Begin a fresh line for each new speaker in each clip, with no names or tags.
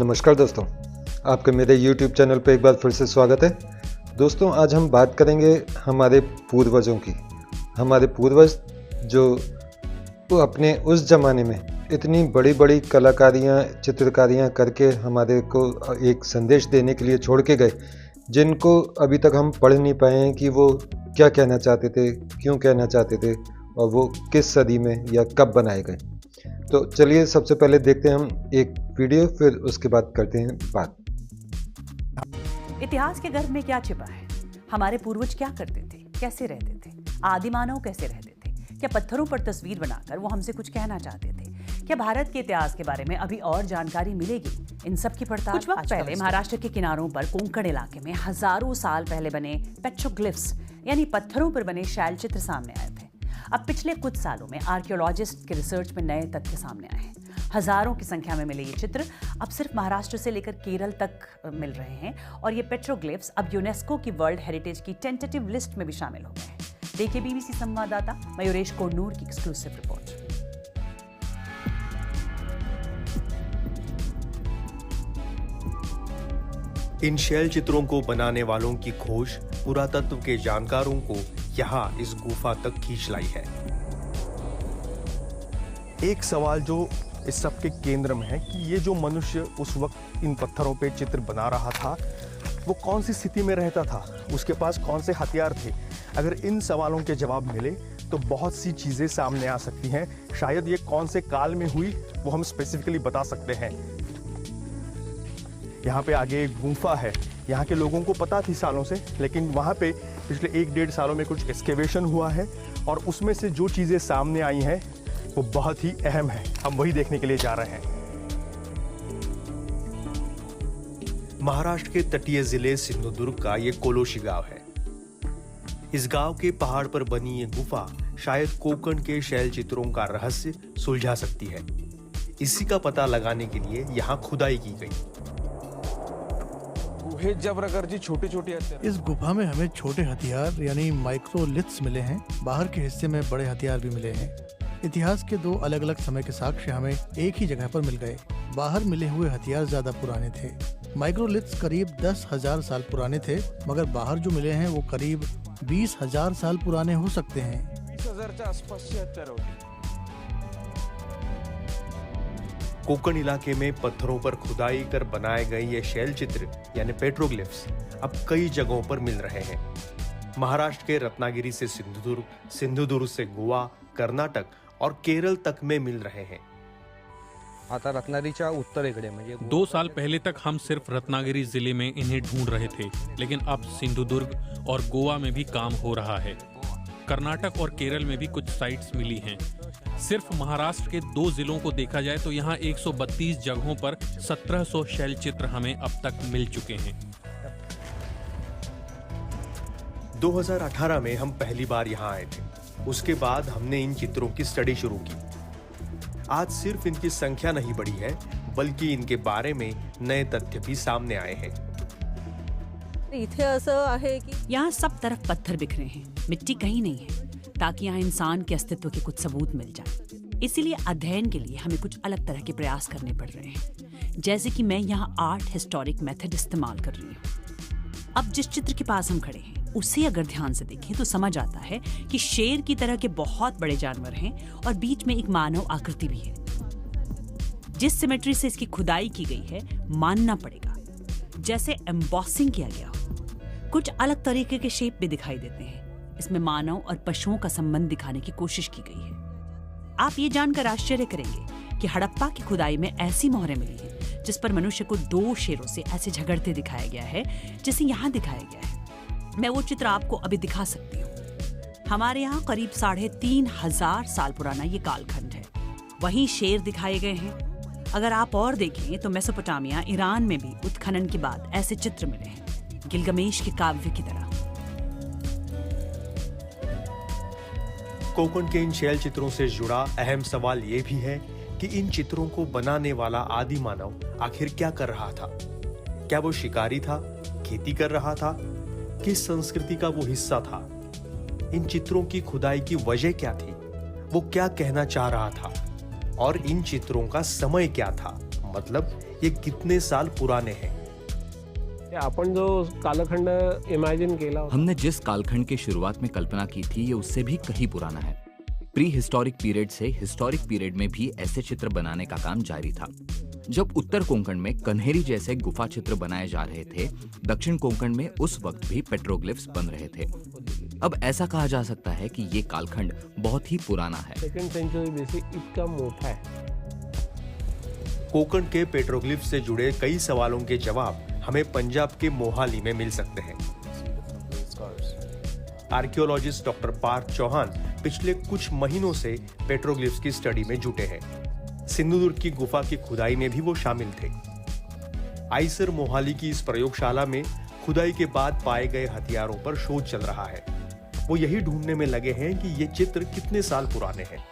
नमस्कार दोस्तों, आपके मेरे YouTube चैनल पे एक बार फिर से स्वागत है। दोस्तों, आज हम बात करेंगे हमारे पूर्वजों की। हमारे पूर्वज जो वो अपने उस ज़माने में इतनी बड़ी-बड़ी कलाकारियाँ, चित्रकारियाँ करके हमारे को एक संदेश देने के लिए छोड़ के गए, जिनको अभी तक हम पढ़ नहीं पाए हैं कि वो क्या कहना चाहते थे, क्यों कहना चाहते थे और वो किस सदी में या कब बनाए गए। तो चलिए सबसे पहले देखते हैं हम एक वीडियो, फिर उसके बाद करते हैं बात।
इतिहास के गर्भ में क्या छिपा है? हमारे पूर्वज क्या करते थे, कैसे रहते थे, आदि मानव कैसे रहते थे? क्या पत्थरों पर तस्वीर बनाकर वो हमसे कुछ कहना चाहते थे? क्या भारत के इतिहास के बारे में अभी और जानकारी मिलेगी? इन सब की पड़ताल कुछ वक्त पहले महाराष्ट्र के किनारों पर कोंकण इलाके में हजारों साल पहले बने पेट्रोग्लिफ्स यानी पत्थरों पर बने शैल चित्र सामने आए थे। अब पिछले कुछ सालों में आर्कियोलॉजिस्ट के रिसर्च में नए तथ्य सामने आए हैं। हजारों की संख्या में मिले ये चित्र अब सिर्फ महाराष्ट्र से लेकर केरल तक मिल रहे हैं और ये पेट्रोग्लिफ्स अब यूनेस्को की वर्ल्ड हेरिटेज की टेंटेटिव लिस्ट में भी शामिल हो गए हैं। देखिए बीबीसी संवाददाता मयूरेश कोडनूर की एक्सक्लूसिव रिपोर्ट।
इन शैल चित्रों को बनाने वालों की खोज पुरातत्व के जानकारों को यहाँ इस गुफा तक खींच लाई है।
एक सवाल जो इस सब के केंद्र में है कि ये जो मनुष्य उस वक्त इन पत्थरों पे चित्र बना रहा था, वो कौन सी स्थिति में रहता था, उसके पास कौन से हथियार थे। अगर इन सवालों के जवाब मिले तो बहुत सी चीज़ें सामने आ सकती हैं। शायद ये कौन से काल में हुई वो हम स्पेसिफिकली बता सकते हैं। यहाँ पे आगे एक गुफा है, यहाँ के लोगों को पता थी सालों से, लेकिन वहाँ पे पिछले 1-1.5 सालों में कुछ एक्सकेवेशन हुआ है और उसमें से जो चीज़ें सामने आई हैं वो बहुत ही अहम है। हम वही देखने के लिए जा रहे हैं।
महाराष्ट्र के तटीय जिले सिंधुदुर्ग का ये कोलोशी गांव है। इस गांव के पहाड़ पर बनी ये गुफा शायद कोंकण के शैल चित्रों का रहस्य सुलझा सकती है। इसी का पता लगाने के लिए यहाँ खुदाई की गई।
छोटे इस गुफा में हमें छोटे हथियार यानी माइक्रोलिथ्स मिले हैं। बाहर के हिस्से में बड़े हथियार भी मिले हैं। इतिहास के 2 अलग-अलग समय के साक्ष्य हमें एक ही जगह पर मिल गए। बाहर मिले हुए हथियार ज्यादा पुराने थे। माइक्रोलिथ्स करीब 10,000 साल पुराने थे, मगर बाहर जो मिले हैं वो करीब 20,000 साल पुराने हो सकते हैं।
20,000 के आसपास से हथियार होते।
कोंकण इलाके में पत्थरों पर खुदाई कर बनाए गए ये शैल चित्र यानी पेट्रोग्लिफ्स अब कई जगहों पर मिल रहे हैं। महाराष्ट्र के रत्नागिरी से सिंधुदुर्ग, सिंधुदुर्ग से गोवा, कर्नाटक और केरल तक में मिल रहे हैं।
आता रत्नागिरीच्या उत्तरेकडे म्हणजे
2 साल पहले तक हम सिर्फ रत्नागिरी जिले में इन्हें ढूंढ रहे थे, लेकिन अब सिंधुदुर्ग और गोवा में भी काम हो रहा है। कर्नाटक और केरल में भी कुछ साइट्स मिली हैं। सिर्फ महाराष्ट्र के 2 जिलों को देखा जाए तो यहाँ 132 जगहों पर 1700 शैल चित्र हमें अब तक मिल चुके हैं।
2018 में हम पहली बार यहाँ आए थे। उसके बाद हमने इन चित्रों की स्टडी शुरू की। आज सिर्फ इनकी संख्या नहीं बढ़ी है, बल्कि इनके बारे में नए तथ्य भी सामने आए हैं।
इथे असं आहे की
यहाँ सब तरफ पत्थर बिखरे हैं, मिट्टी कहीं नहीं है, ताकि यहाँ इंसान के अस्तित्व के कुछ सबूत मिल जाए। इसीलिए अध्ययन के लिए हमें कुछ अलग तरह के प्रयास करने पड़ रहे हैं, जैसे कि मैं यहाँ आर्ट हिस्टोरिक मेथड इस्तेमाल कर रही हूँ। अब जिस चित्र के पास हम खड़े हैं उसे अगर ध्यान से देखें तो समझ आता है कि शेर की तरह के बहुत बड़े जानवर हैं और बीच में एक मानव आकृति भी है। जिस सिमेट्री से इसकी खुदाई की गई है, मानना पड़ेगा जैसे एम्बॉसिंग किया गया हो। कुछ अलग तरीके के शेप भी दिखाई देते हैं। इसमें मानव और पशुओं का संबंध दिखाने की कोशिश की गई है। आप ये जानकर आश्चर्य करेंगे कि हड़प्पा की खुदाई में ऐसी मोहरें मिली हैं जिस पर मनुष्य को 2 शेरों से ऐसे झगड़ते दिखाया गया है जिसे यहाँ दिखाया गया है। मैं वो चित्र आपको अभी दिखा सकती हूँ। हमारे यहाँ करीब 3,500 साल पुराना ये कालखंड है। वहीं शेर दिखाए गए हैं। अगर आप और देखें तो मेसोपोटामिया, ईरान में भी उत्खनन के बाद ऐसे चित्र मिले हैं, गिलगमेश के काव्य की तरह।
कोंकण के इन शैल चित्रों से जुड़ा अहम सवाल ये भी है कि इन चित्रों को बनाने वाला आदि मानव आखिर क्या कर रहा था? क्या वो शिकारी था, खेती कर रहा था, किस संस्कृति का वो हिस्सा था? इन चित्रों की खुदाई की वजह क्या थी? वो क्या कहना चाह रहा था? और इन चित्रों का समय क्या था? मतलब ये कितने साल पुराने हैं।
आपण जो कालखंड इमेजिन केला होता,
हमने जिस कालखंड की शुरुआत में कल्पना की थी ये उससे भी कहीं पुराना है। प्री हिस्टोरिक पीरियड से हिस्टोरिक पीरियड में भी ऐसे चित्र बनाने का काम जारी था। जब उत्तर कोंकण में कन्हेरी जैसे गुफा चित्र बनाए जा रहे थे, दक्षिण कोंकण में उस वक्त भी पेट्रोग्लिफ्स बन रहे थे। अब ऐसा कहा जा सकता है कि ये कालखंड बहुत ही पुराना है।
सेकंड सेंचुरी बीसी इतना मोटा है।
कोंकण के पेट्रोग्लिफ से जुड़े कई सवालों के जवाब हमें पंजाब के मोहाली में मिल सकते हैं। आर्कियोलॉजिस्ट डॉक्टर पार्थ चौहान पिछले कुछ महीनों से पेट्रोग्लिफ्स की स्टडी में जुटे हैं। सिंधुदुर्ग की गुफा की खुदाई में भी वो शामिल थे। आइसर मोहाली की इस प्रयोगशाला में खुदाई के बाद पाए गए हथियारों पर शोध चल रहा है। वो यही ढूंढने में लगे हैं कि ये चित्र कितने साल पुराने हैं।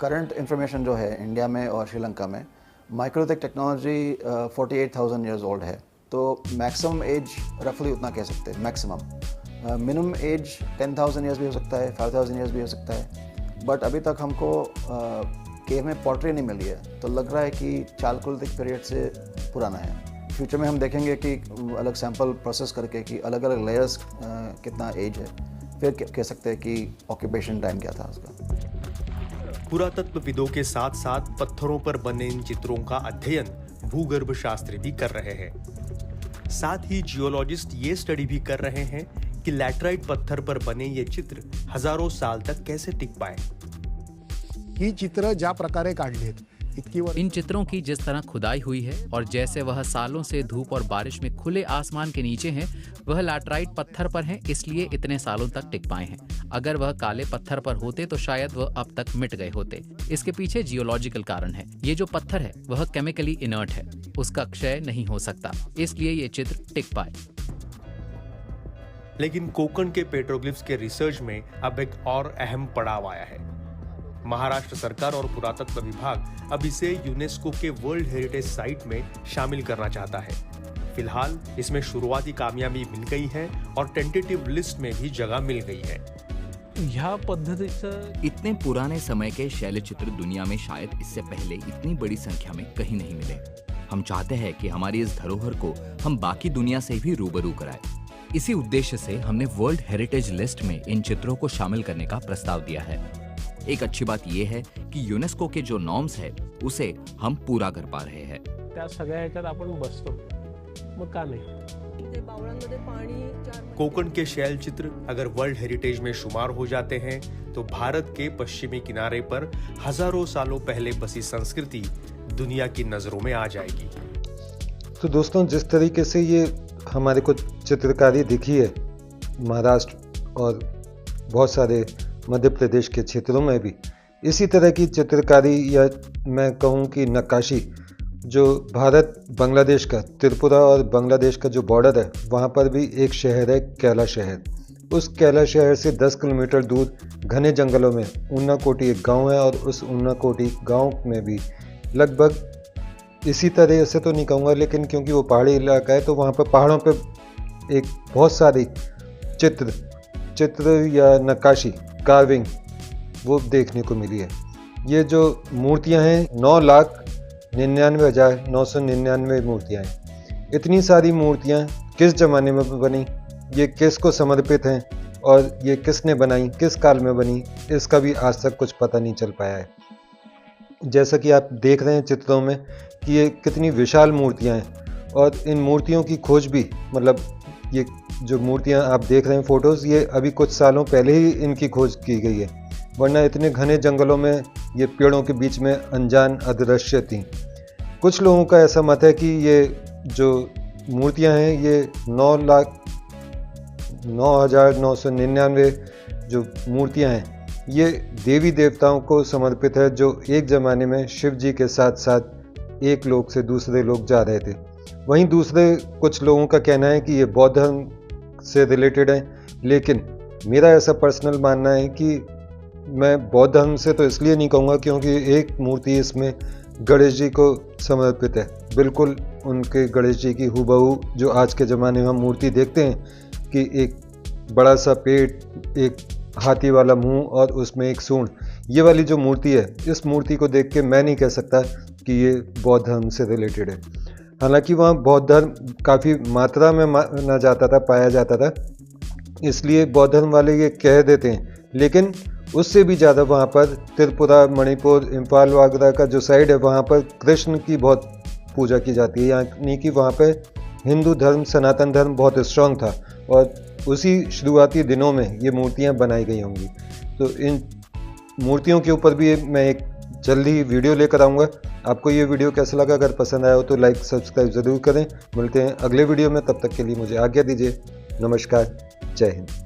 करंट इंफॉर्मेशन जो है इंडिया में और श्रीलंका में, माइक्रोटेक टेक्नोलॉजी 48,000 ईयर्स ओल्ड है, तो मैक्सिमम एज रफली उतना कह सकते हैं। मैक्सिमम मिनिमम एज 10,000 ईयर्स भी हो सकता है, 5,000 ईयर्स भी हो सकता है। बट अभी तक हमको केव में पॉटरी नहीं मिली है, तो लग रहा है कि चालकोलिथिक पीरियड से पुराना है। फ्यूचर में हम देखेंगे कि अलग सैंपल प्रोसेस करके कि अलग अलग लेयर्स कितना एज है, फिर कह सकते हैं कि ऑक्यूपेशन टाइम क्या था उसका।
पुरातत्वविदों के साथ साथ पत्थरों पर बने इन चित्रों का अध्ययन भूगर्भ शास्त्री भी कर रहे हैं। साथ ही जियोलॉजिस्ट ये स्टडी भी कर रहे हैं कि लैटराइट पत्थर पर बने ये चित्र हजारों साल तक कैसे टिक पाए।
ही चित्र ज्या प्रकारे काढलेत इतकी
इन चित्रों की जिस तरह खुदाई हुई है और जैसे वह सालों से धूप और बारिश में खुले आसमान के नीचे हैं, वह लैटराइट पत्थर पर हैं, इसलिए इतने सालों तक टिक पाए हैं। अगर वह काले पत्थर पर होते तो शायद वह अब तक मिट गए होते। इसके पीछे जियोलॉजिकल कारण है। ये जो पत्थर है वह केमिकली इनर्ट है, उसका क्षय नहीं हो सकता, इसलिए ये चित्र टिक पाए।
लेकिन कोंकण के पेट्रोग्लिफ्स के रिसर्च में अब एक और अहम पड़ाव आया है। महाराष्ट्र सरकार और पुरातत्व विभाग अब इसे यूनेस्को के वर्ल्ड हेरिटेज साइट में शामिल करना चाहता है। फिलहाल इसमें शुरुआती कामयाबी मिल गई है और टेंटेटिव लिस्ट में भी जगह मिल गई है।
ह्या पद्धतीचं
इतने पुराने समय के शैल चित्र दुनिया में शायद इससे पहले इतनी बड़ी संख्या में कहीं नहीं मिले। हम चाहते हैं कि हमारी इस धरोहर को हम बाकी दुनिया से भी रूबरू कराएं। इसी उद्देश्य से हमने वर्ल्ड हेरिटेज लिस्ट में इन चित्रों को शामिल करने का प्रस्ताव दिया है। एक अच्छी बात यह है कि यूनेस्को के जो नॉर्म्स है उसे हम पूरा कर पा रहे हैं।
त्या सगळ्या ह्याच्यात आपण बसतो, मग का नाही?
कोंकण के शैल चित्र अगर वर्ल्ड हेरिटेज में शुमार हो जाते हैं तो भारत के पश्चिमी किनारे पर हजारों सालों पहले बसी संस्कृति दुनिया की नजरों में आ जाएगी।
तो दोस्तों, जिस तरीके से ये हमारे को चित्रकारी दिखी है महाराष्ट्र और बहुत सारे मध्य प्रदेश के क्षेत्रों में भी, इसी तरह की चित्रकारी या मैं कहूँ कि नक्काशी जो भारत बांग्लादेश का, त्रिपुरा और बांग्लादेश का जो बॉर्डर है, वहाँ पर भी एक शहर है कैला शहर। उस कैला शहर से 10 किलोमीटर दूर घने जंगलों में उन्नाकोटी एक गांव है और उस उन्नाकोटी गांव में भी लगभग इसी तरह से तो नहीं कहूँगा, लेकिन क्योंकि वो पहाड़ी इलाका है तो वहाँ पर पहाड़ों पर एक बहुत सारी चित्र या नक्काशी, कार्विंग वो देखने को मिली है। ये जो मूर्तियाँ हैं 9,99,999 मूर्तियाँ हैं। इतनी सारी मूर्तियाँ किस ज़माने में बनी, ये किस को समर्पित हैं और ये किसने बनाई, किस काल में बनी, इसका भी आज तक कुछ पता नहीं चल पाया है। जैसा कि आप देख रहे हैं चित्रों में कि ये कितनी विशाल मूर्तियाँ हैं और इन मूर्तियों की खोज भी, मतलब ये जो मूर्तियाँ आप देख रहे हैं फ़ोटोज़, ये अभी कुछ सालों पहले ही इनकी खोज की गई है, वरना इतने घने जंगलों में ये पेड़ों के बीच में अनजान अदृश्य थीं। कुछ लोगों का ऐसा मत है कि ये जो मूर्तियाँ हैं ये 9,999 जो मूर्तियाँ हैं ये देवी देवताओं को समर्पित है, जो एक ज़माने में शिव जी के साथ साथ एक लोक से दूसरे लोक जा रहे थे। वहीं दूसरे कुछ लोगों का कहना है कि ये बौद्ध धर्म से रिलेटेड है, लेकिन मेरा ऐसा पर्सनल मानना है कि मैं बौद्ध धर्म से तो इसलिए नहीं कहूँगा क्योंकि एक मूर्ति इसमें गणेश जी को समर्पित है, बिल्कुल उनके गणेश जी की हूबहू जो आज के ज़माने में हम मूर्ति देखते हैं कि एक बड़ा सा पेट, एक हाथी वाला मुंह और उसमें एक सूंड, ये वाली जो मूर्ति है, इस मूर्ति को देख के मैं नहीं कह सकता कि ये बौद्ध धर्म से रिलेटेड है। हालांकि वहाँ बौद्ध धर्म काफ़ी मात्रा में माना जाता था, पाया जाता था, इसलिए बौद्ध धर्म वाले ये कह देते हैं, लेकिन उससे भी ज़्यादा वहाँ पर त्रिपुरा, मणिपुर, इम्फाल वगैरह का जो साइड है वहाँ पर कृष्ण की बहुत पूजा की जाती है, यानी कि वहाँ पर हिंदू धर्म, सनातन धर्म बहुत स्ट्रांग था और उसी शुरुआती दिनों में ये मूर्तियाँ बनाई गई होंगी। तो इन मूर्तियों के ऊपर भी मैं एक जल्दी वीडियो लेकर आऊँगा। आपको ये वीडियो कैसा लगा? अगर पसंद आया हो तो लाइक सब्सक्राइब ज़रूर करें। मिलते हैं अगले वीडियो में, तब तक के लिए मुझे आज्ञा दीजिए। नमस्कार, जय हिंद।